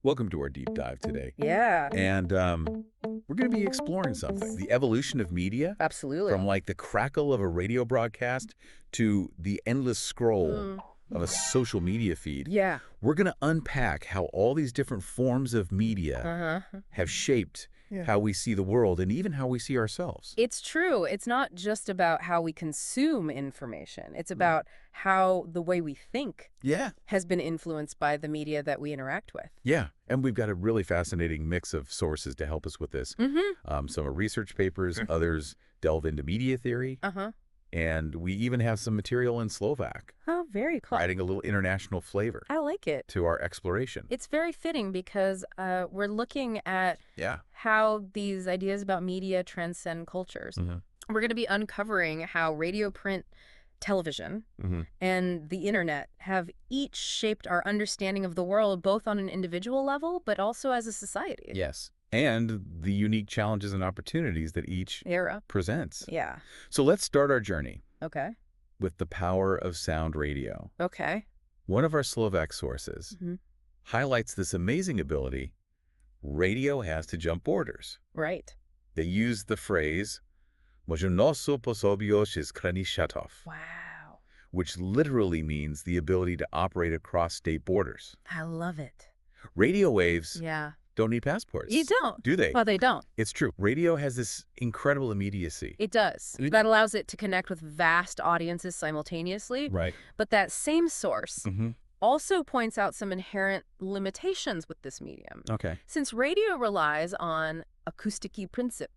Welcome to our deep dive today. Yeah, And we're going to be exploring something. The evolution of media, absolutely. from like the crackle of a radio broadcast to the endless scroll of a social media feed. Yeah. We're going to unpack how all these different forms of media have shaped how we see the world and even how we see ourselves. It's true. It's not just about how we consume information. It's about how the way we think Yeah. has been influenced by the media that we interact with. Yeah, and we've got a really fascinating mix of sources to help us with this. Some are research papers, others delve into media theory, and we even have some material in Slovak, Oh, very cool. adding a little international flavor I like it. to our exploration. It's very fitting because we're looking at how these ideas about media transcend cultures. We're going to be uncovering how radio, print, television, and the internet have each shaped our understanding of the world, both on an individual level, but also as a society. Yes, and the unique challenges and opportunities that each Era. presents. Yeah. So let's start our journey Okay. with the power of sound radio. Okay. One of our Slovak sources highlights this amazing ability radio has to jump borders. Right. They use the phrase "Možnoso pôsobiť z kraní šatov," Wow. which literally means the ability to operate across state borders. I love it. Radio waves Yeah. don't need passports. You don't. Do they? Well, they don't. It's true. Radio has this incredible immediacy. It does. That allows it to connect with vast audiences simultaneously. Right. But that same source also points out some inherent limitations with this medium. Okay. Since radio relies on acoustiki princip,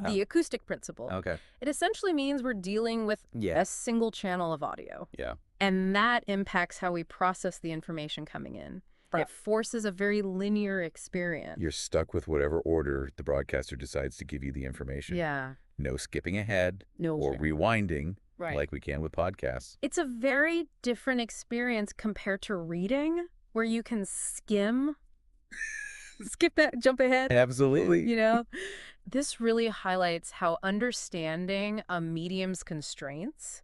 the acoustic principle, Okay. it essentially means we're dealing with a single channel of audio. Yeah. And that impacts how we process the information coming in. It forces a very linear experience. You're stuck with whatever order the broadcaster decides to give you the information. Yeah. No skipping ahead or rewinding like we can with podcasts. It's a very different experience compared to reading, where you can skim, skip that, jump ahead. Absolutely. You know, this really highlights how understanding a medium's constraints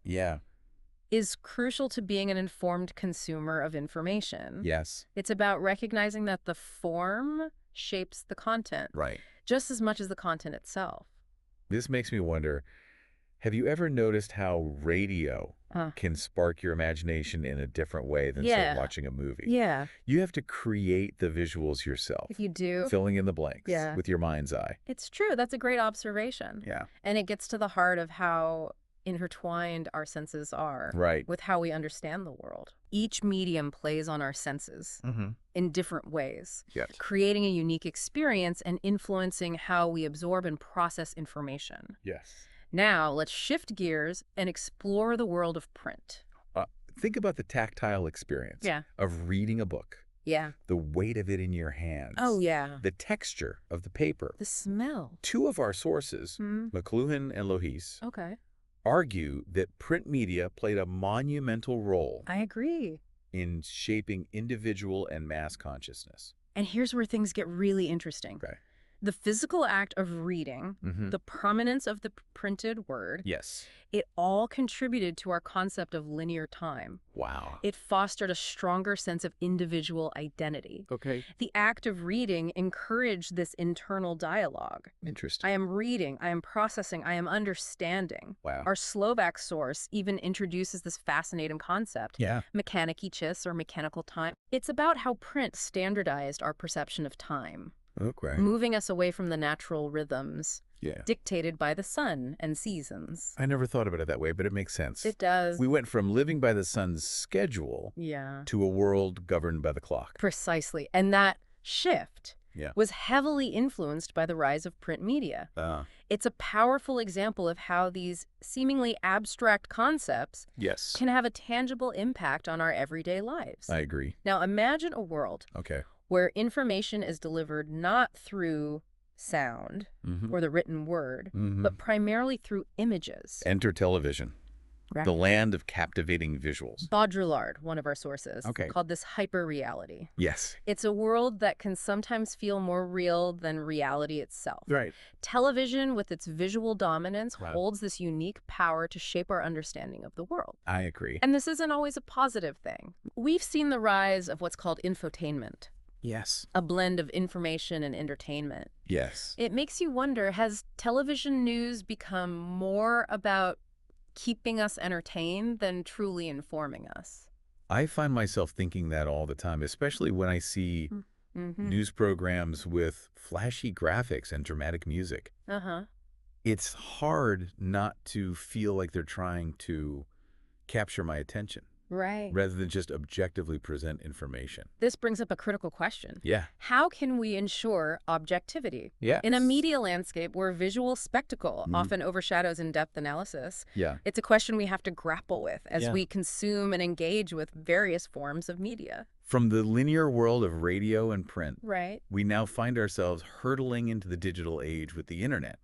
is crucial to being an informed consumer of information. Yes. It's about recognizing that the form shapes the content just as much as the content itself. This makes me wonder, have you ever noticed how radio can spark your imagination in a different way than, say, watching a movie? Yeah. You have to create the visuals yourself. If you do. Filling in the blanks with your mind's eye. It's true. That's a great observation. Yeah. And it gets to the heart of how intertwined our senses are with how we understand the world. Each medium plays on our senses in different ways, creating a unique experience and influencing how we absorb and process information. Yes. Now, let's shift gears and explore the world of print. Think about the tactile experience of reading a book. Yeah. The weight of it in your hands. Oh, yeah. The texture of the paper. The smell. Two of our sources, McLuhan and Lohis, argue that print media played a monumental role. I agree. In shaping individual and mass consciousness. And here's where things get really interesting. Okay. The physical act of reading, the prominence of the printed word, it all contributed to our concept of linear time. Wow. It fostered a stronger sense of individual identity. Okay. The act of reading encouraged this internal dialogue. Interesting. I am reading, I am processing, I am understanding. Wow. Our Slovak source even introduces this fascinating concept, mechanicky čas or mechanical time. It's about how print standardized our perception of time. Okay. Moving us away from the natural rhythms dictated by the sun and seasons. I never thought about it that way, but it makes sense. It does. We went from living by the sun's schedule to a world governed by the clock. Precisely. And that shift was heavily influenced by the rise of print media. It's a powerful example of how these seemingly abstract concepts can have a tangible impact on our everyday lives. I agree. Now imagine a world where information is delivered not through sound or the written word, but primarily through images. Enter television, the land of captivating visuals. Baudrillard, one of our sources, called this hyperreality. Yes. It's a world that can sometimes feel more real than reality itself. Right. Television, with its visual dominance, holds this unique power to shape our understanding of the world. I agree. And this isn't always a positive thing. We've seen the rise of what's called infotainment. Yes. A blend of information and entertainment. Yes. It makes you wonder, has television news become more about keeping us entertained than truly informing us? I find myself thinking that all the time, especially when I see news programs with flashy graphics and dramatic music. It's hard not to feel like they're trying to capture my attention. Right. Rather than just objectively present information. This brings up a critical question. Yeah. How can we ensure objectivity? Yeah. In a media landscape where visual spectacle often overshadows in-depth analysis, it's a question we have to grapple with as we consume and engage with various forms of media. From the linear world of radio and print, we now find ourselves hurtling into the digital age with the internet.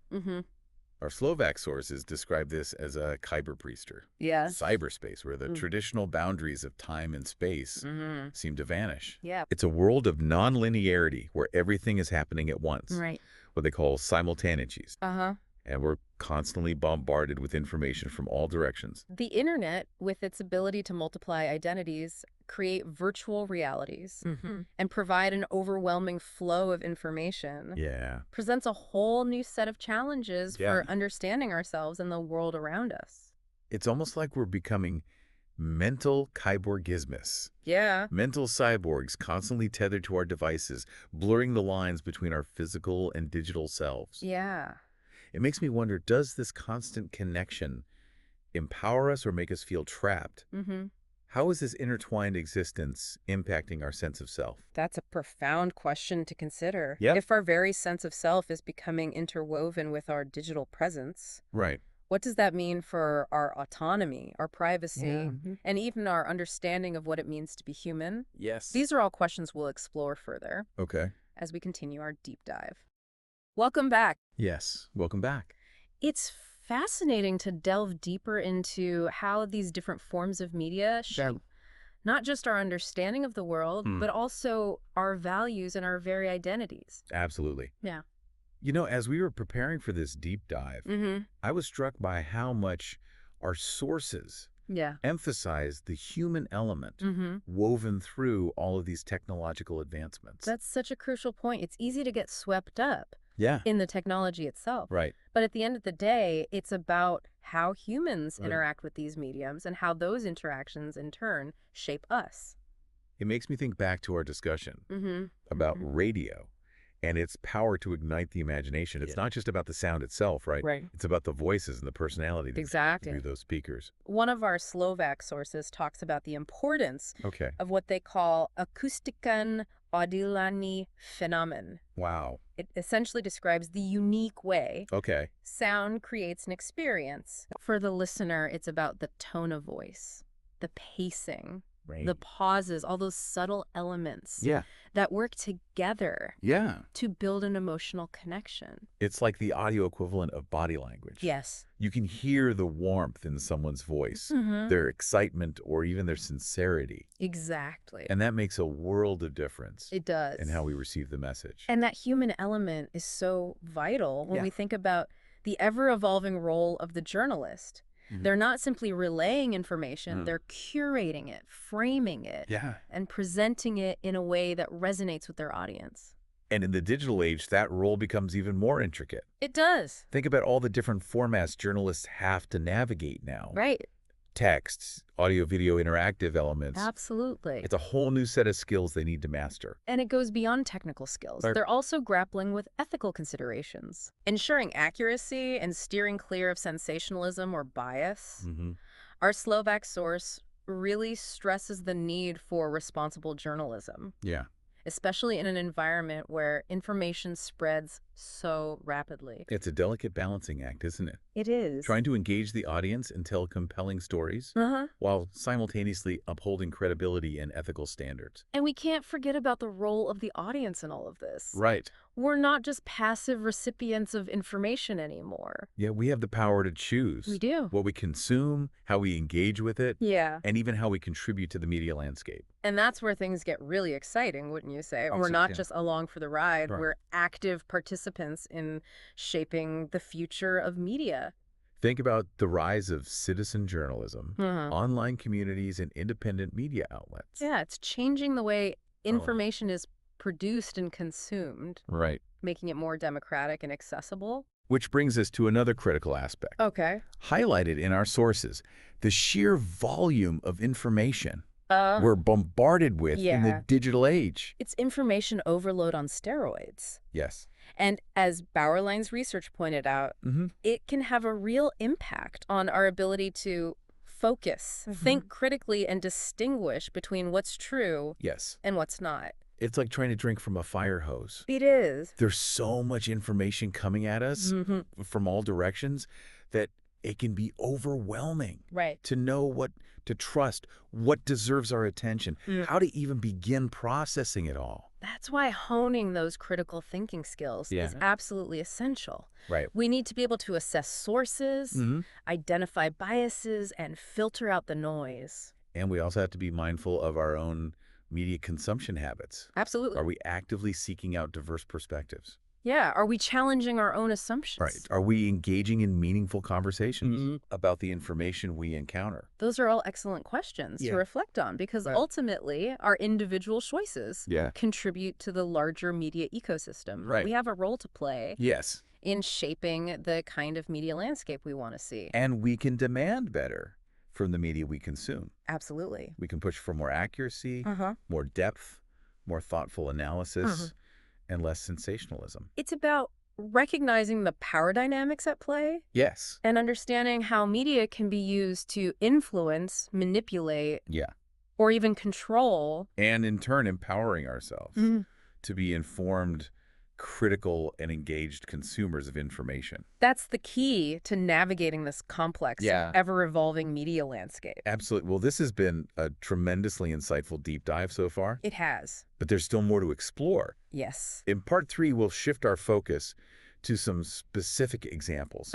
Our Slovak sources describe this as a kyberpriester, cyberspace, where the traditional boundaries of time and space seem to vanish. It's a world of non-linearity where everything is happening at once, what they call simultaneous. And we're constantly bombarded with information from all directions. The internet, with its ability to multiply identities, create virtual realities, and provide an overwhelming flow of information, presents a whole new set of challenges for understanding ourselves and the world around us. It's almost like we're becoming mental cyborgismus. Mental cyborgs constantly tethered to our devices, blurring the lines between our physical and digital selves. It makes me wonder, does this constant connection empower us or make us feel trapped? How is this intertwined existence impacting our sense of self? That's a profound question to consider. If our very sense of self is becoming interwoven with our digital presence, what does that mean for our autonomy, our privacy, and even our understanding of what it means to be human? These are all questions we'll explore further as we continue our deep dive. Welcome back. Yes, welcome back. It's fascinating to delve deeper into how these different forms of media shape not just our understanding of the world, but also our values and our very identities. Absolutely. Yeah. You know, as we were preparing for this deep dive, I was struck by how much our sources emphasize the human element woven through all of these technological advancements. That's such a crucial point. It's easy to get swept up in the technology itself. But at the end of the day, it's about how humans interact with these mediums and how those interactions in turn shape us. It makes me think back to our discussion about radio and its power to ignite the imagination. It's not just about the sound itself, It's about the voices and the personality through those speakers. One of our Slovak sources talks about the importance of what they call akustikan odilani phenomenon. Wow. It essentially describes the unique way sound creates an experience. For the listener, it's about the tone of voice, the pacing, the pauses, all those subtle elements that work together to build an emotional connection. It's like the audio equivalent of body language. You can hear the warmth in someone's voice, their excitement, or even their sincerity. Exactly. And that makes a world of difference. It does. In how we receive the message. And that human element is so vital when we think about the ever-evolving role of the journalist. They're not simply relaying information, they're curating it, framing it, and presenting it in a way that resonates with their audience. And in the digital age, that role becomes even more intricate. It does. Think about all the different formats journalists have to navigate now. Texts, audio, video, interactive elements. Absolutely. It's a whole new set of skills they need to master. And it goes beyond technical skills. They're also grappling with ethical considerations, ensuring accuracy and steering clear of sensationalism or bias. Our Slovak source really stresses the need for responsible journalism. Especially in an environment where information spreads so rapidly. It's a delicate balancing act, isn't it? It is. Trying to engage the audience and tell compelling stories while simultaneously upholding credibility and ethical standards. And we can't forget about the role of the audience in all of this. We're not just passive recipients of information anymore. Yeah, we have the power to choose. We do. What we consume, how we engage with it, and even how we contribute to the media landscape. And that's where things get really exciting, wouldn't you say? We're not just along for the ride. We're active participants in shaping the future of media. Think about the rise of citizen journalism, online communities, and independent media outlets. Yeah, it's changing the way information is produced and consumed. Right. Making it more democratic and accessible. Which brings us to another critical aspect. Okay. Highlighted in our sources, the sheer volume of information we're bombarded with in the digital age. It's information overload on steroids. Yes. And as Bauerlein's research pointed out, it can have a real impact on our ability to focus, think critically, and distinguish between what's true and what's not. It's like trying to drink from a fire hose. It is. There's so much information coming at us from all directions that it can be overwhelming to know what to trust, what deserves our attention, how to even begin processing it all. That's why honing those critical thinking skills is absolutely essential. Right. We need to be able to assess sources, identify biases, and filter out the noise. And we also have to be mindful of our own media consumption habits. Absolutely. Are we actively seeking out diverse perspectives? Yeah. Are we challenging our own assumptions? Right. Are we engaging in meaningful conversations about the information we encounter? Those are all excellent questions to reflect on because ultimately our individual choices contribute to the larger media ecosystem. Right. We have a role to play. Yes. In shaping the kind of media landscape we want to see. And we can demand better from the media we consume. Absolutely. We can push for more accuracy, more depth, more thoughtful analysis, and less sensationalism. It's about recognizing the power dynamics at play. Yes. And understanding how media can be used to influence, manipulate, or even control. And in turn, empowering ourselves to be informed, critical, and engaged consumers of information. That's the key to navigating this complex, ever-evolving media landscape. Absolutely. Well, this has been a tremendously insightful deep dive so far. It has. But there's still more to explore. Yes. In part 3, we'll shift our focus to some specific examples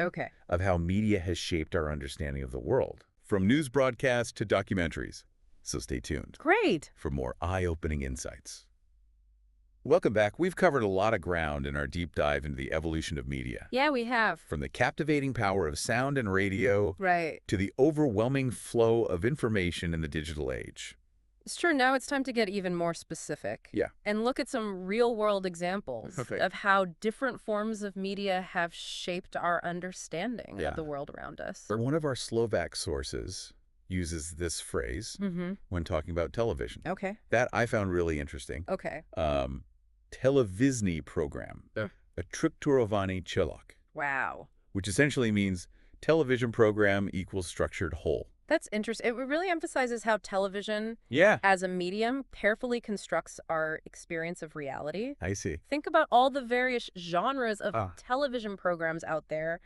of how media has shaped our understanding of the world, from news broadcasts to documentaries. So stay tuned. Great. For more eye-opening insights. Welcome back. We've covered a lot of ground in our deep dive into the evolution of media. Yeah, we have. From the captivating power of sound and radio to the overwhelming flow of information in the digital age. It's true. Now it's time to get even more specific. And look at some real-world examples of how different forms of media have shaped our understanding of the world around us. One of our Slovak sources uses this phrase when talking about television. That I found really interesting. Televizní program, a strukturovaný celok. Wow. Which essentially means television program equals structured whole. That's interesting. It really emphasizes how television, as a medium, carefully constructs our experience of reality. I see. Think about all the various genres of television programs out there.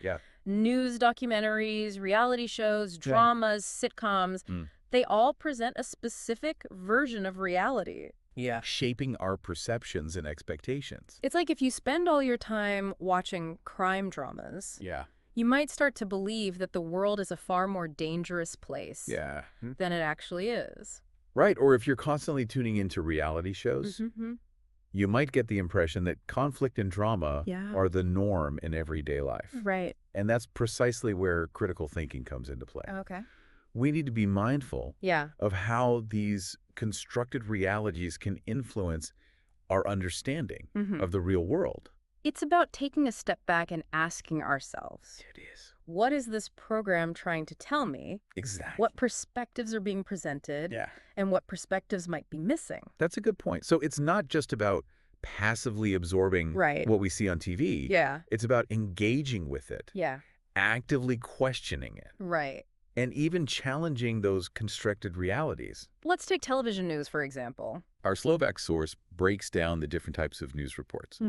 News documentaries, reality shows, dramas, sitcoms. They all present a specific version of reality. Shaping our perceptions and expectations. It's like if you spend all your time watching crime dramas, you might start to believe that the world is a far more dangerous place than it actually is. Right, or if you're constantly tuning into reality shows, you might get the impression that conflict and drama are the norm in everyday life. Right. And that's precisely where critical thinking comes into play. We need to be mindful of how these constructed realities can influence our understanding of the real world. It's about taking a step back and asking ourselves, what is this program trying to tell me? Exactly. What perspectives are being presented? And what perspectives might be missing? That's a good point. So it's not just about passively absorbing what we see on TV. It's about engaging with it. Actively questioning it. Right. And even challenging those constructed realities. Let's take television news, for example. Our Slovak source breaks down the different types of news reports,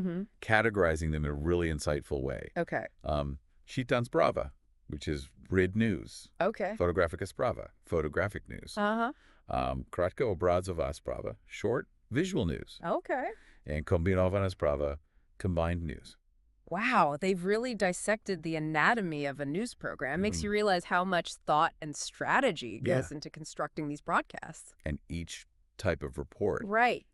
categorizing them in a really insightful way. Šitan Sprava, which is RID news. Fotografika Sprava, photographic news. Kratka obrazová sprava, short visual news. And kombinovaná sprava, combined news. Wow, they've really dissected the anatomy of a news program. Makes you realize how much thought and strategy goes into constructing these broadcasts. And each type of report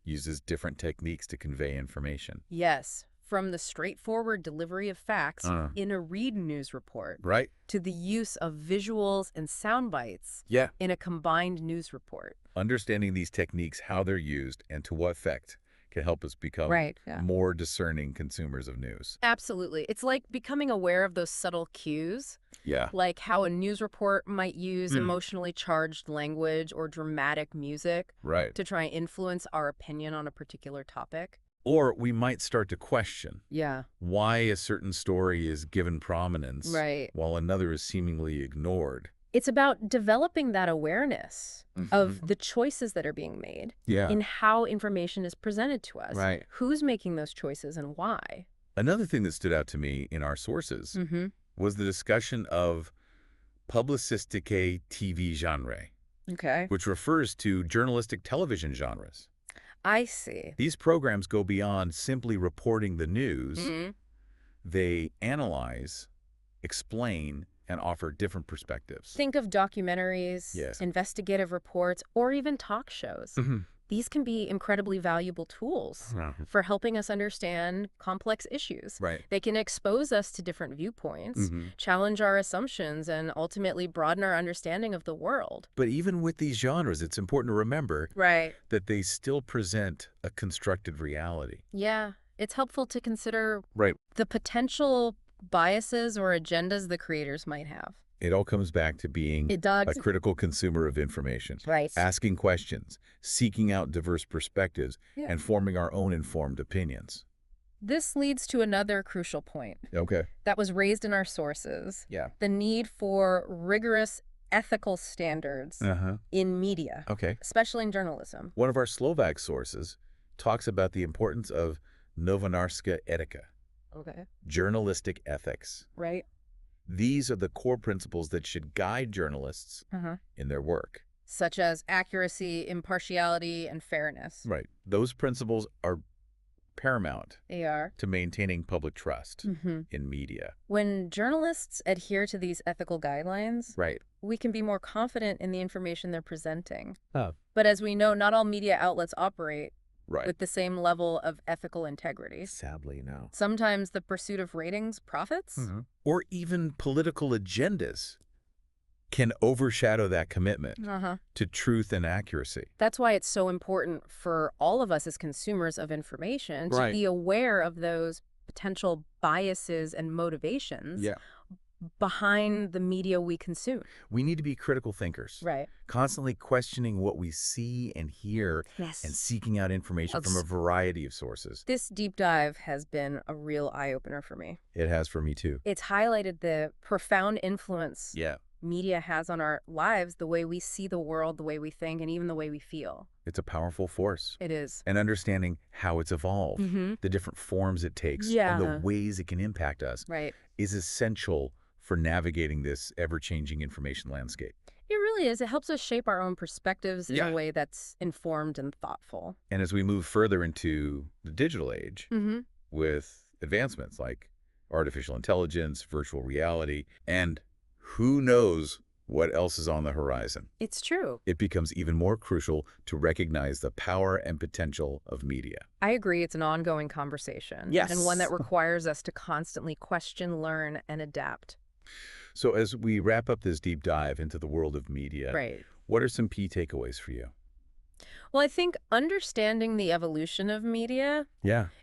uses different techniques to convey information. Yes, from the straightforward delivery of facts in a read news report to the use of visuals and sound bites in a combined news report. Understanding these techniques, how they're used, and to what effect can help us become more discerning consumers of news. Absolutely. It's like becoming aware of those subtle cues. Yeah. Like how a news report might use emotionally charged language or dramatic music to try and influence our opinion on a particular topic. Or we might start to question why a certain story is given prominence while another is seemingly ignored. It's about developing that awareness of the choices that are being made in how information is presented to us. Who's making those choices and why? Another thing that stood out to me in our sources was the discussion of publicistique TV genre, which refers to journalistic television genres. I see. These programs go beyond simply reporting the news. They analyze, explain, and offer different perspectives. Think of documentaries, investigative reports, or even talk shows. These can be incredibly valuable tools for helping us understand complex issues. They can expose us to different viewpoints, challenge our assumptions, and ultimately broaden our understanding of the world. But even with these genres, it's important to remember that they still present a constructed reality. Yeah, it's helpful to consider the potential biases or agendas the creators might have. It all comes back to being a critical consumer of information, asking questions, seeking out diverse perspectives, and forming our own informed opinions. This leads to another crucial point that was raised in our sources, the need for rigorous ethical standards in media, especially in journalism. One of our Slovak sources talks about the importance of novinárska etika, journalistic ethics. These are the core principles that should guide journalists in their work. Such as accuracy, impartiality, and fairness. Those principles are paramount to maintaining public trust in media. When journalists adhere to these ethical guidelines, we can be more confident in the information they're presenting. But as we know, not all media outlets operate with the same level of ethical integrity. Sadly, no. Sometimes the pursuit of ratings profits. Or even political agendas can overshadow that commitment to truth and accuracy. That's why it's so important for all of us as consumers of information to be aware of those potential biases and motivations behind the media we consume. We need to be critical thinkers. Constantly questioning what we see and hear and seeking out information from a variety of sources. This deep dive has been a real eye-opener for me. It has for me too. It's highlighted the profound influence media has on our lives, the way we see the world, the way we think, and even the way we feel. It's a powerful force. It is. And understanding how it's evolved, the different forms it takes, and the ways it can impact us is essential for navigating this ever-changing information landscape. It really is. It helps us shape our own perspectives in a way that's informed and thoughtful. And as we move further into the digital age, with advancements like artificial intelligence, virtual reality, and who knows what else is on the horizon. It's true. It becomes even more crucial to recognize the power and potential of media. I agree. It's an ongoing conversation. And one that requires us to constantly question, learn, and adapt. So as we wrap up this deep dive into the world of media, what are some key takeaways for you? Well, I think understanding the evolution of media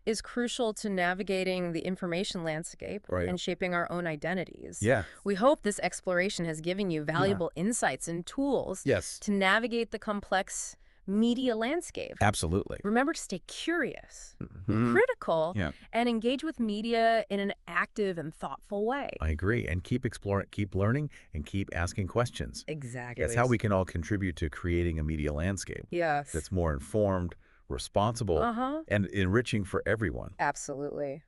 is crucial to navigating the information landscape and shaping our own identities. We hope this exploration has given you valuable insights and tools to navigate the complex media landscape. Absolutely. Remember to stay curious, critical, and engage with media in an active and thoughtful way. I agree. And keep exploring, keep learning, and keep asking questions. Exactly. That's how we can all contribute to creating a media landscape that's more informed, responsible, and enriching for everyone. Absolutely.